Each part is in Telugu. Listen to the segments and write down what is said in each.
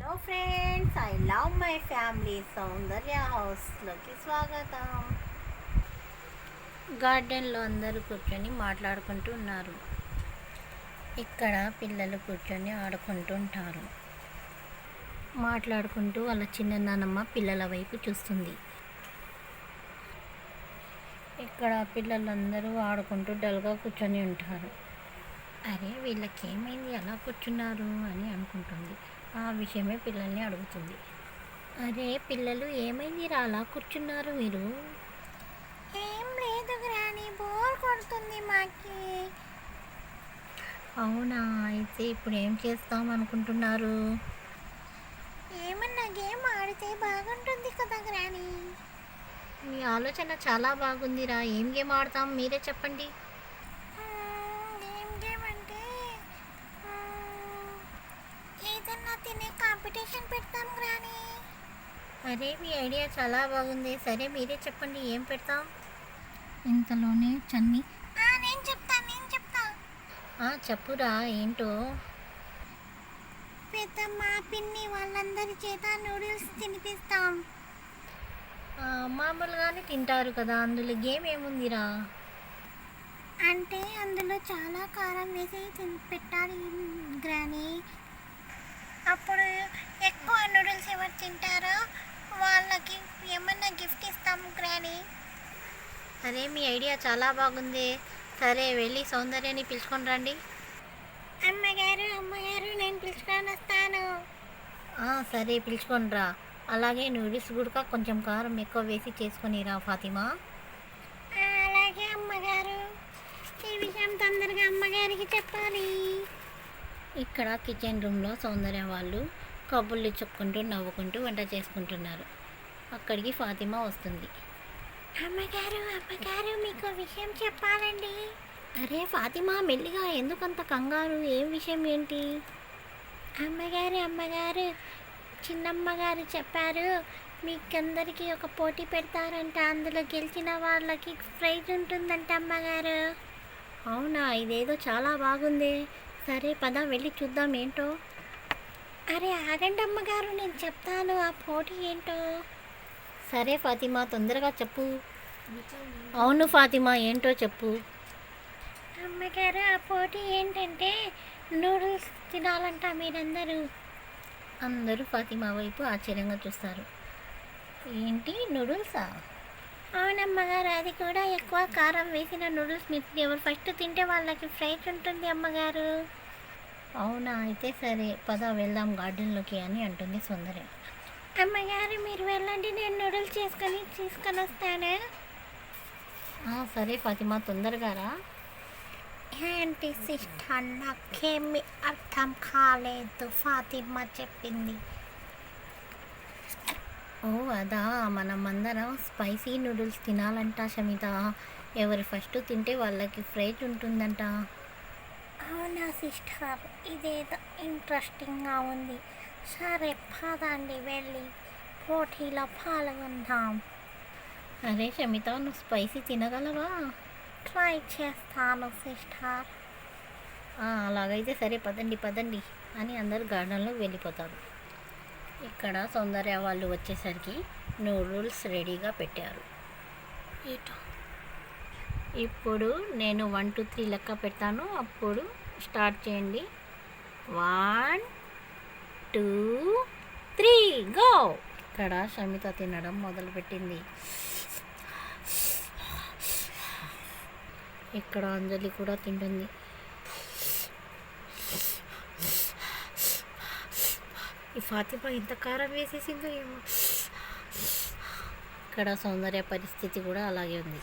Hello friends, I love my family Soundarya హౌస్లోకి స్వాగతం. గార్డెన్లో అందరూ కూర్చొని మాట్లాడుకుంటూ ఉన్నారు. ఇక్కడ పిల్లలు కూర్చొని ఆడుకుంటూ ఉంటారు. మాట్లాడుకుంటూ వాళ్ళ చిన్న నాన్నమ్మ పిల్లల వైపు చూస్తుంది. ఇక్కడ పిల్లలందరూ ఆడుకుంటూ డల్గా కూర్చొని ఉంటారు. అరే, వీళ్ళకి ఏమైంది అలా కూర్చున్నారు అని అనుకుంటుంది. ఆ విషయమే పిల్లల్ని అడుగుతుంది. అరే పిల్లలు, ఏమైంది అలా కూర్చున్నారు మీరు? ఏం లేదు గ్రాని, బోర్ కొడుతుంది మాకి. అవునా, అయితే ఇప్పుడు ఏం చేస్తాం అనుకుంటున్నారు? ఏమన్నా గేమ్ ఆడితే బాగుంటుంది కదా గ్రాని. మీ ఆలోచన చాలా బాగుందిరా. ఏం గేమ్ ఆడతాం మీరే చెప్పండి. ఏం గేమ్ అంటే ఏదన్నా తినే కాంపిటీషన్ పెడతాం గ్రాని. అరే, మీ ఐడియా చాలా బాగుంది. సరే మీరే చెప్పండి, ఏం పెడతాం? ఇంతలోనే చన్ని నేను చెప్తా చెప్పురా, ఏంటో? పెద్దమ్మ, పిన్ని వాళ్ళందరి చేత నూడిల్స్ తినిపిస్తాం. మామూలుగానే తింటారు కదా, అందులో గేమ్ ఏముందిరా? అంటే అందులో చాలా కారం వేసి పెట్టాలి గ్రాని. అప్పుడు ఎక్కువ నూడిల్స్ ఎవరు తింటారో వాళ్ళకి ఏమన్నా గిఫ్ట్ ఇస్తాం గ్రాని. అరే, మీ ఐడియా చాలా బాగుంది. సరే, వెళ్ళి సౌందర్యాన్ని పిలుచుకొని రండి. అమ్మగారు నేను పిలుచుకొని వస్తాను. సరే, పిలుచుకొని రా. అలాగే నూడిల్స్ కూడా కొంచెం కారం ఎక్కువ వేసి చేసుకొని రా ఫాతిమా. అలాగే అమ్మగారు. ఈ విషయం తొందరగా అమ్మగారికి చెప్పాలి. ఇక్కడ కిచెన్ రూమ్లో సౌందర్య వాళ్ళు కబుర్లు చెప్పుకుంటూ నవ్వుకుంటూ వంట చేసుకుంటున్నారు. అక్కడికి ఫాతిమా వస్తుంది. అమ్మగారు మీకు విషయం చెప్పాలండి. అరే ఫాతిమా, మెల్లిగా, ఎందుకంత కంగారు? ఏం విషయం ఏంటి? అమ్మగారు చిన్నమ్మగారు చెప్పారు, మీకందరికీ ఒక పోటీ పెడతారంట. అందులో గెలిచిన వాళ్ళకి ప్రైజ్ ఉంటుందంట అమ్మగారు. అవునా, ఇదేదో చాలా బాగుంది. సరే పద, వెళ్ళి చూద్దాం ఏంటో. అరే ఆగండి అమ్మగారు, నేను చెప్తాను ఆ పోటీ ఏంటో. సరే ఫాతిమా, తొందరగా చెప్పు. అవును ఫాతిమా, ఏంటో చెప్పు. అమ్మగారు, ఆ పోటీ ఏంటంటే నూడిల్స్ తినాలంట మీరందరూ. అందరూ ఫాతిమా వైపు ఆశ్చర్యంగా చూస్తారు. ఏంటి, నూడిల్సా? అవునమ్మగారు, అది కూడా ఎక్కువ కారం వేసిన నూడిల్స్. మీరు ఎవరు ఫస్ట్ తింటే వాళ్ళకి ప్రైజ్ ఉంటుంది అమ్మగారు. అవునా, అయితే సరే పద వెళ్దాం గార్డెన్లోకి అని అంటుంది సౌందర్య. అమ్మగారు మీరు వెళ్ళండి, నేను నూడిల్స్ తీసుకొని వస్తాను. సరే ఫాతిమా, తొందరగా రా. ఏంటి సిస్టర్, నాకేమి అర్థం కాలేదు. ఫాతిమా చెప్పింది. ఓ అదా, మనమందరం స్పైసీ నూడిల్స్ తినాలంట షమిత. ఎవరు ఫస్ట్ తింటే వాళ్ళకి ప్రైజ్ ఉంటుందంట. అవునా సిస్టర్, ఇదేదో ఇంట్రెస్టింగ్గా ఉంది. సరే పదండి, వెళ్ళి పోటీలో పాల్గొందాం. అరే షమిత, నువ్వు స్పైసీ తినగలవా? ట్రై చేస్తాను సిస్టర్. అలాగైతే సరే పదండి అని అందరూ గార్డెన్లోకి వెళ్ళిపోతారు. ఇక్కడ సౌందర్య వాళ్ళు వచ్చేసరికి నూడిల్స్ రెడీగా పెట్టారు. ఇప్పుడు నేను 1 2 3 లెక్క పెడతాను, అప్పుడు స్టార్ట్ చేయండి. 1 2 3 గో. ఇక్కడ షమిత తినడం మొదలుపెట్టింది. ఇక్కడ అంజలి కూడా తింటుంది. ఈ ఫాతిమా ఇంత కారం వేసేసిందో ఏమో. ఇక్కడ సౌందర్య పరిస్థితి కూడా అలాగే ఉంది.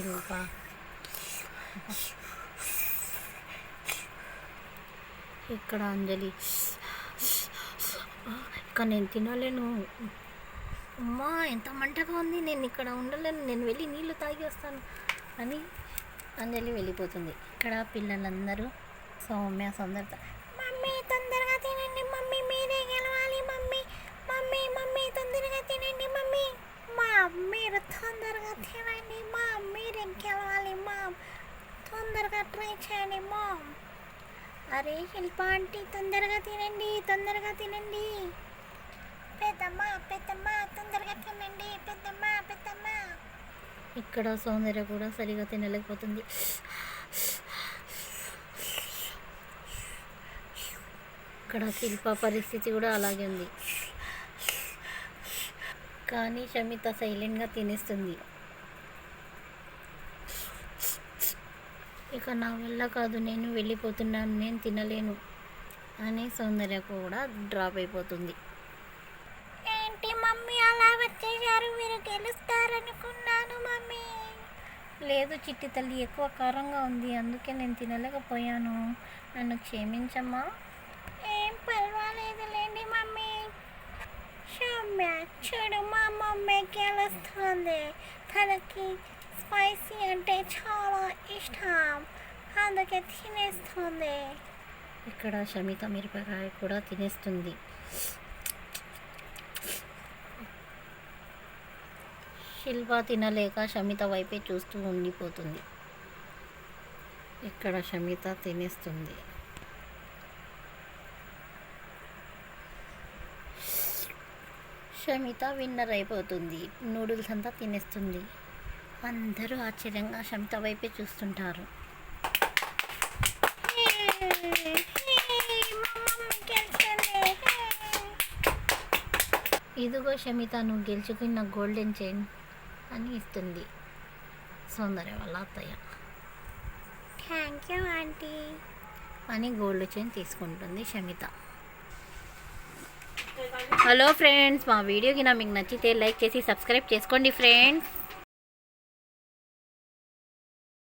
ఇంకా ఇక్కడ అంజలి, ఇక్కడ నేను తినలేను, అమ్మా ఎంత మంటగా ఉంది, నేను ఇక్కడ ఉండలేను, నేను వెళ్ళి నీళ్ళు తాగి వస్తాను అని అంజలి వెళ్ళిపోతుంది. ఇక్కడ పిల్లలందరూ సౌమ్య సౌందర్య, మమ్మీ తొందరగా తినండి మమ్మీ, మీరే గెలవాలి మమ్మీ. తొందరగా తినండి మమ్మీ. మీరు తొందరగా తినండి మీరే గెలవాలి తొందరగా ట్రై చేయండి అరే శిల్ప ఆంటీ తొందరగా తినండి, తొందరగా తినండి. పెద్దమ్మ పెద్దమ్మ తొందరగా తినండి, పెద్దమ్మ పెద్దమ్మ. ఇక్కడ సౌందర్య కూడా సరిగా తినలేకపోతుంది. ఇక్కడ శిల్ప పరిస్థితి కూడా అలాగే ఉంది. కానీ షమిత సైలెంట్గా తినేస్తుంది. ఇక నా వల్ల కాదు, నేను వెళ్ళిపోతున్నాను, నేను తినలేను అని సౌందర్య కూడా డ్రాప్ అయిపోతుంది. ఏంటి మమ్మీ అలా వచ్చేసారు? మీరు గెలుస్తారనుకున్నాను మమ్మీ. లేదు చిట్టి తల్లి, ఎక్కువ కారంగా ఉంది, అందుకే నేను తినలేకపోయాను, నన్ను క్షమించమ్మా. ఏం పర్వాలేదులేండి మమ్మీ. సౌమ్య చూడు, మా మమ్మీ గెలుస్తుంది. తనకి స్పైసీ అంటే చాలా ఇష్టం, అందుకే తినేస్తుంది. ఇక్కడ షమిత మిరపకాయ కూడా తినేస్తుంది. శిల్ప తినలేక షమిత వైపే చూస్తూ ఉండిపోతుంది. ఇక్కడ షమిత తినేస్తుంది. షమిత విన్నర్ అయిపోతుంది, నూడిల్స్ అంతా తినేస్తుంది. అందరూ ఆశ్చర్యంగా షమిత వైపే చూస్తుంటారు. ఇదిగో షమిత, నువ్వు గెలుచుకున్న గోల్డెన్ చైన్ అని ఇస్తుంది సౌందర్య వాళ్ళ అత్తయ్య. థ్యాంక్ యూ ఆంటీ అని గోల్డ్ చైన్ తీసుకుంటుంది షమిత. హలో ఫ్రెండ్స్, మా వీడియోకి మీకు నచ్చితే లైక్ చేసి సబ్స్క్రైబ్ చేసుకోండి ఫ్రెండ్స్.